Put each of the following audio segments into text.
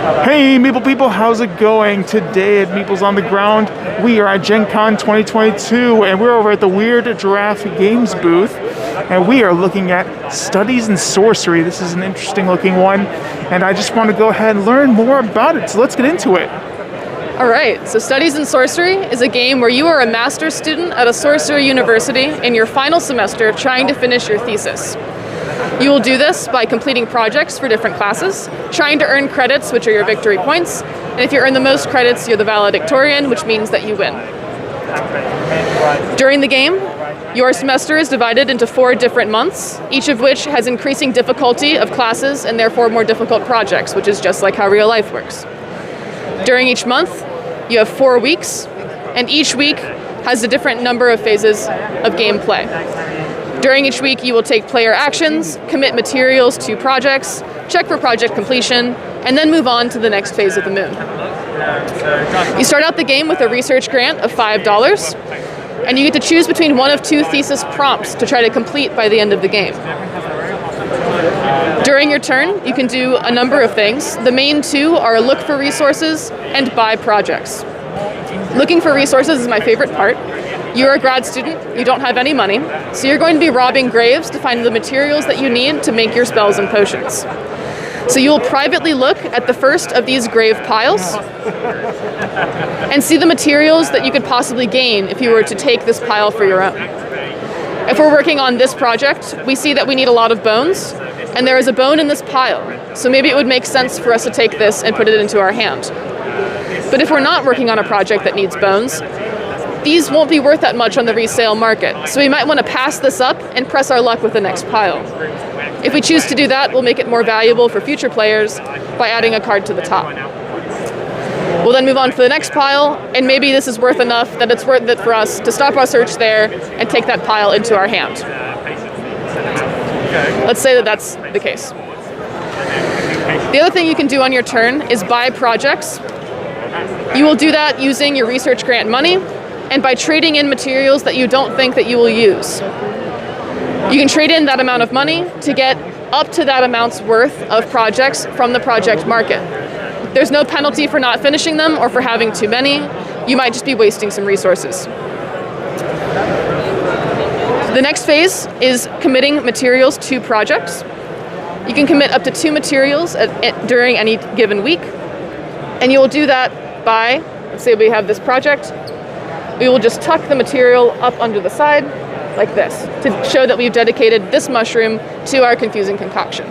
Hey Meeple people, how's it going? Today at Meeple's on the Ground, we are at Gen Con 2022 and we're over at the Weird Giraffe Games booth and we are looking at Studies in Sorcery. This is an interesting looking one and I just want to go ahead and learn more about it, so let's get into it. Alright, so Studies in Sorcery is a game where you are a master's student at a sorcery university in your final semester trying to finish your thesis. You will do this by completing projects for different classes, trying to earn credits, which are your victory points, and if you earn the most credits, you're the valedictorian, which means that you win. During the game, your semester is divided into 4 different months, each of which has increasing difficulty of classes and therefore more difficult projects, which is just like how real life works. During each month, you have 4 weeks, and each week has a different number of phases of gameplay. During each week, you will take player actions, commit materials to projects, check for project completion, and then move on to the next phase of the moon. You start out the game with a research grant of $5, and you get to choose between one of 2 thesis prompts to try to complete by the end of the game. During your turn, you can do a number of things. The main 2 are look for resources and buy projects. Looking for resources is my favorite part. You're a grad student, you don't have any money, so you're going to be robbing graves to find the materials that you need to make your spells and potions. So you will privately look at the first of these grave piles and see the materials that you could possibly gain if you were to take this pile for your own. If we're working on this project, we see that we need a lot of bones, and there is a bone in this pile, so maybe it would make sense for us to take this and put it into our hand. But if we're not working on a project that needs bones, these won't be worth that much on the resale market, so we might want to pass this up and press our luck with the next pile. If we choose to do that, we'll make it more valuable for future players by adding a card to the top. We'll then move on to the next pile, and maybe this is worth enough that it's worth it for us to stop our search there and take that pile into our hand. Let's say that that's the case. The other thing you can do on your turn is buy projects. You will do that using your research grant money, and by trading in materials that you don't think that you will use. You can trade in that amount of money to get up to that amount's worth of projects from the project market. There's no penalty for not finishing them or for having too many. You might just be wasting some resources. The next phase is committing materials to projects. You can commit up to 2 materials during any given week, and you will do that by, let's say we have this project, we will just tuck the material up under the side, like this, to show that we've dedicated this mushroom to our confusing concoction.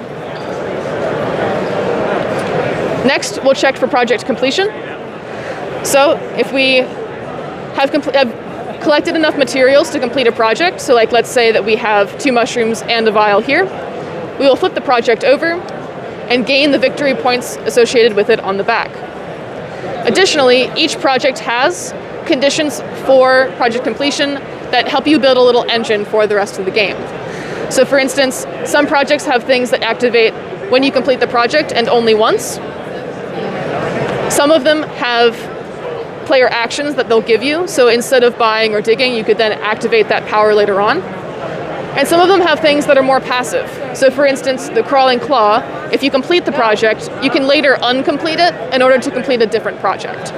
Next, we'll check for project completion. So if we have collected enough materials to complete a project, so like let's say that we have 2 mushrooms and a vial here, we will flip the project over and gain the victory points associated with it on the back. Additionally, each project has conditions for project completion that help you build a little engine for the rest of the game. So for instance, some projects have things that activate when you complete the project and only once. Some of them have player actions that they'll give you, so instead of buying or digging, you could then activate that power later on. And some of them have things that are more passive. So for instance, the crawling claw, if you complete the project, you can later uncomplete it in order to complete a different project.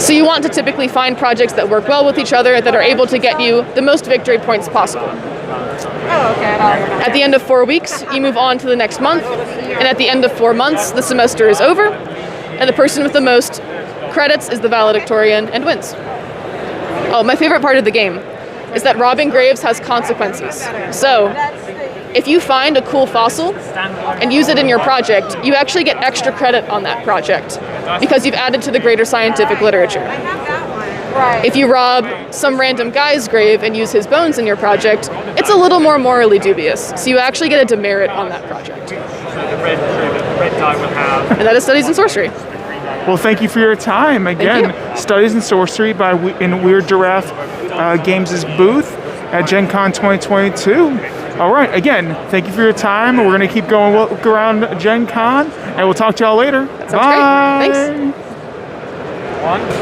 So you want to typically find projects that work well with each other, that are able to get you the most victory points possible. At the end of 4 weeks, you move on to the next month, and at the end of 4 months, the semester is over, and the person with the most credits is the valedictorian and wins. Oh, my favorite part of the game is that robbing graves has consequences. So, if you find a cool fossil and use it in your project, you actually get extra credit on that project because you've added to the greater scientific literature. If you rob some random guy's grave and use his bones in your project, it's a little more morally dubious, so you actually get a demerit on that project. And that is Studies in Sorcery. Well, thank you for your time. Again, Studies in Sorcery in Weird Giraffe Games' booth at Gen Con 2022. All right, again, thank you for your time. We're going to keep going look around Gen Con, and we'll talk to y'all later. That sounds great. Thanks.